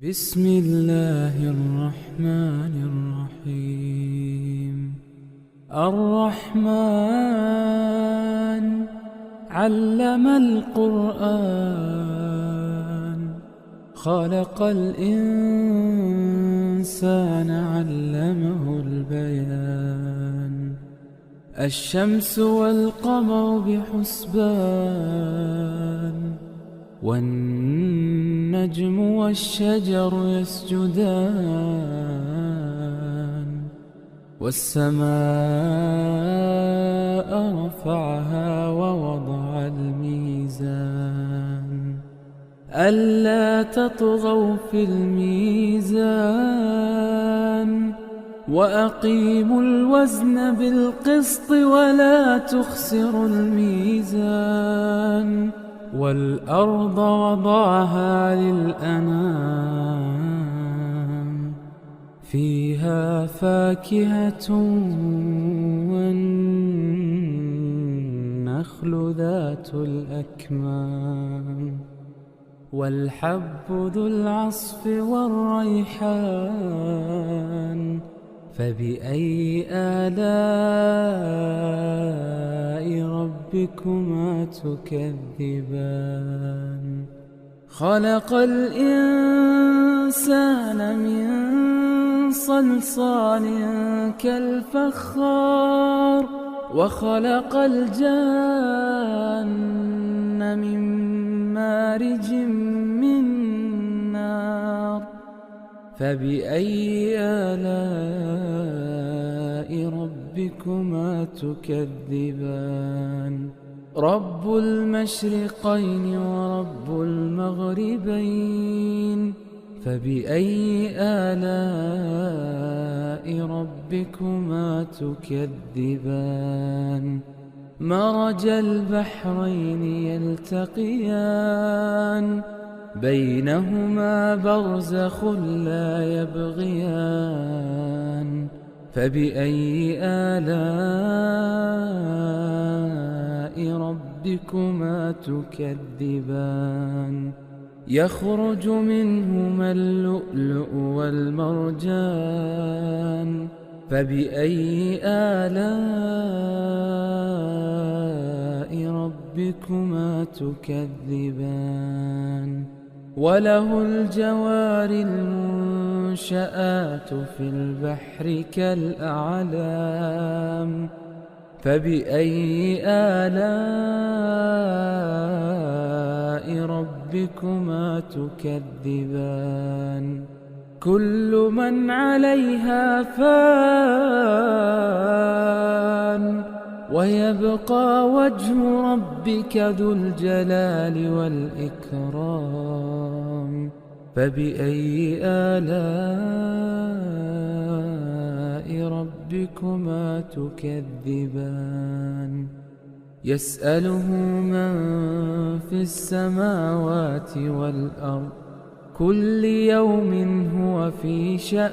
بسم الله الرحمن الرحيم. الرحمن علم القرآن، خلق الإنسان علمه البيان. الشمس والقمر بحسبان، والنجم والشجر يسجدان. والسماء رفعها ووضع الميزان، ألا تطغوا في الميزان. وأقيموا الوزن بالقسط ولا تخسروا الميزان. والأرض وضعها للأنام، فيها فاكهة والنخل ذات الأكمام، والحب ذو العصف والريحان. فبأي آلاء ربكما تكذبان؟ خلق الإنسان من صلصال كالفخار، وخلق الجان من مارج من نار. فبأي آلاء ربكما تكذبان؟ رب المشرقين ورب المغربين. فبأي آلاء ربكما تكذبان؟ مرج البحرين يلتقيان، بينهما برزخ لا يبغيان. فبأي آلاء ربكما تكذبان؟ يخرج منهما اللؤلؤ والمرجان. فبأي آلاء ربكما تكذبان؟ وله الجوار المنشآت في البحر كالأعلام. فبأي آلاء ربكما تكذبان؟ كل من عليها فان، ويبقى وجه ربك ذو الجلال والإكرام. فبأي آلاء ربكما تكذبان؟ يسأله من في السماوات والأرض، كل يوم هو في شأن.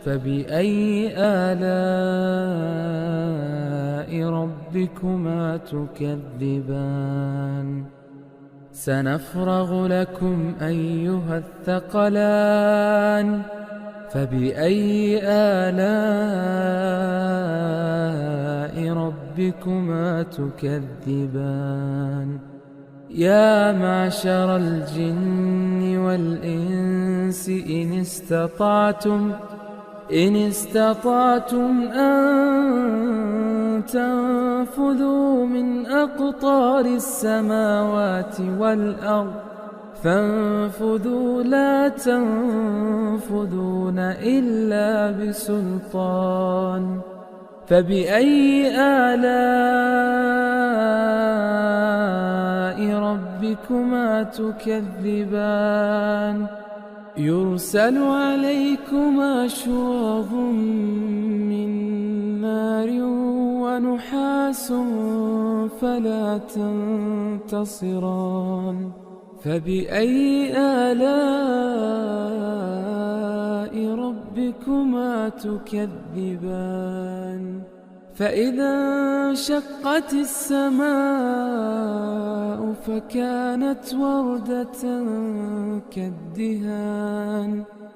فبأي آلاء ربكما تكذبان؟ سنفرغ لكم أيها الثقلان. فبأي آلاء ربكما تكذبان؟ يا معشر الجن والإنس إن استطعتم أن تنفذوا من أقطار السماوات والأرض فانفذوا، لا تنفذون إلا بسلطان. فبأي آلاء ربكما تكذبان؟ يرسل عليكما شواظ من نار ونحاس فلا تنتصران. فبأي آلاء ربكما تكذبان؟ فإذا انشقت السماء فكانت وردة كالدهان.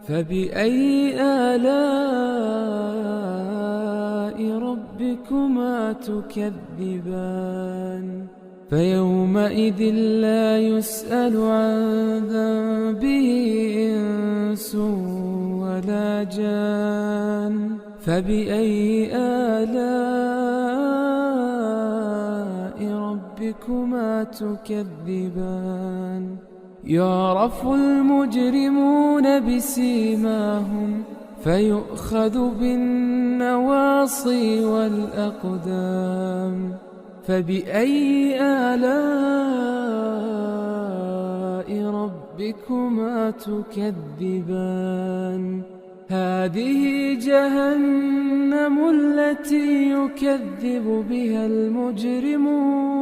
فبأي آلاء ربكما تكذبان؟ فيومئذ لا يسأل عن ذنبه إنس ولا جان. فبأي آلاء ربكما تكذبان؟ يعرف المجرمون بسيماهم فيؤخذ بالنواصي والأقدام. فبأي آلاء ربكما تكذبان؟ هذه جهنم التي يكذب بها المجرمون،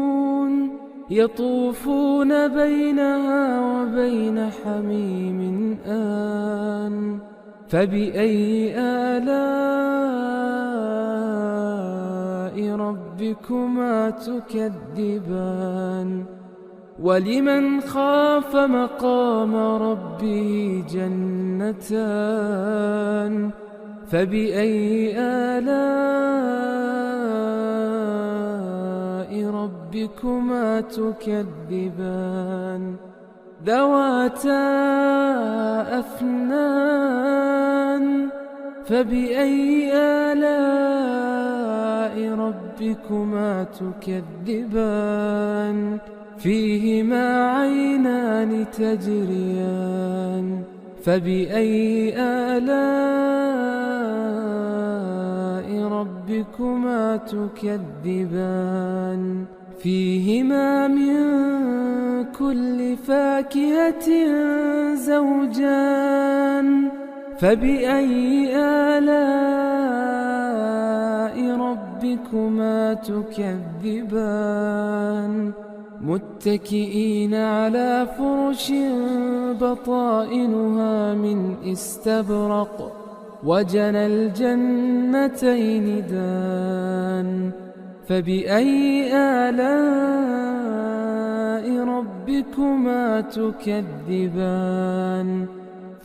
يطوفون بينها وبين حميم آن. فبأي آلاء ربكما تكذبان؟ ولمن خاف مقام ربه جنتان. فبأي آلاء ربكما تكذبان؟ ذواتا أفنان. فبأي آلاء ربكما تكذبان؟ فيهما عينان تجريان. فبأي آلاء ربكما تكذبان؟ فيهما من كل فاكهة زوجان. فبأي آلاء ربكما تكذبان؟ متكئين على فرش بطائنها من استبرق وجنى الجنتين دان. فبأي آلاء ربكما تكذبان؟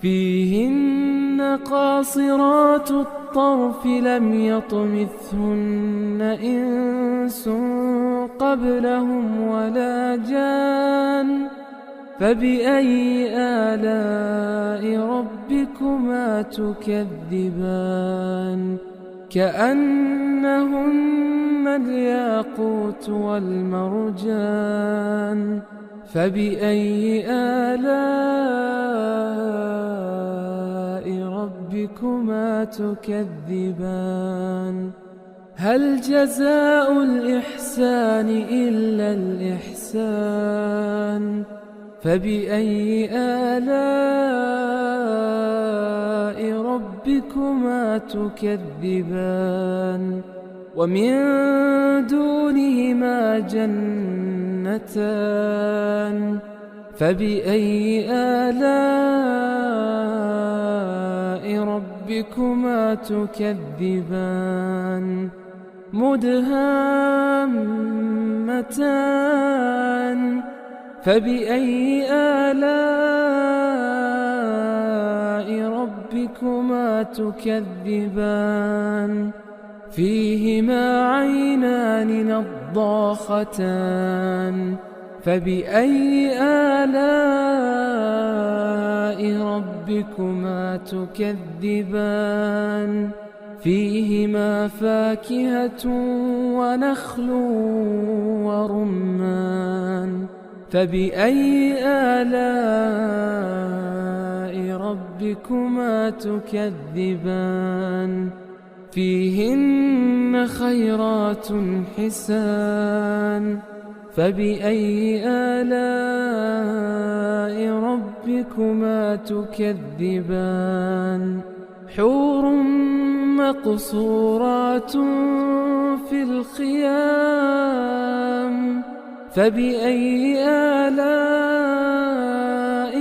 فيهن قاصرات الطرف لم يطمثهن إنس قبلهم ولا جان. فبأي آلاء ربكما تكذبان؟ كأنهن الياقوت والمرجان. فبأي آلاء ربكما تكذبان؟ هل جزاء الإحسان إلا الإحسان؟ فبأي آلاء ربكما تكذبان؟ ومن دونهما جنتان. فبأي آلاء ربكما تكذبان؟ مدهامتان. فبأي آلاء ربكما تكذبان؟ فيهما عينان نضاختان. فبأي آلاء ربكما تكذبان؟ فيهما فاكهة ونخل ورمان. فبأي آلاء ربكما تكذبان؟ فيهن خيرات حسان. فبأي آلاء ربكما تكذبان؟ حور مقصورات في الخيام. فبأي آلاء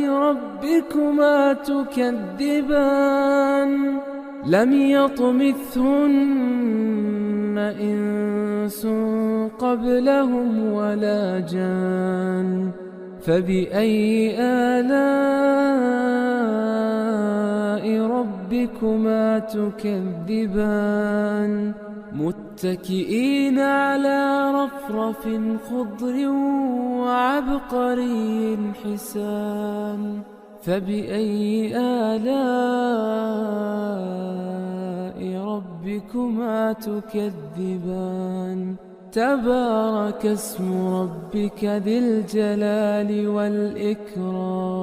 ربكما تكذبان؟ لم يطمثهن إنس قبلهم ولا جان. فبأي آلاء ربكما تكذبان متكئين على رفرف خضر وعبقري حسان فبأي آلاء ربكما تكذبان تبارك اسم ربك ذي الجلال والإكرام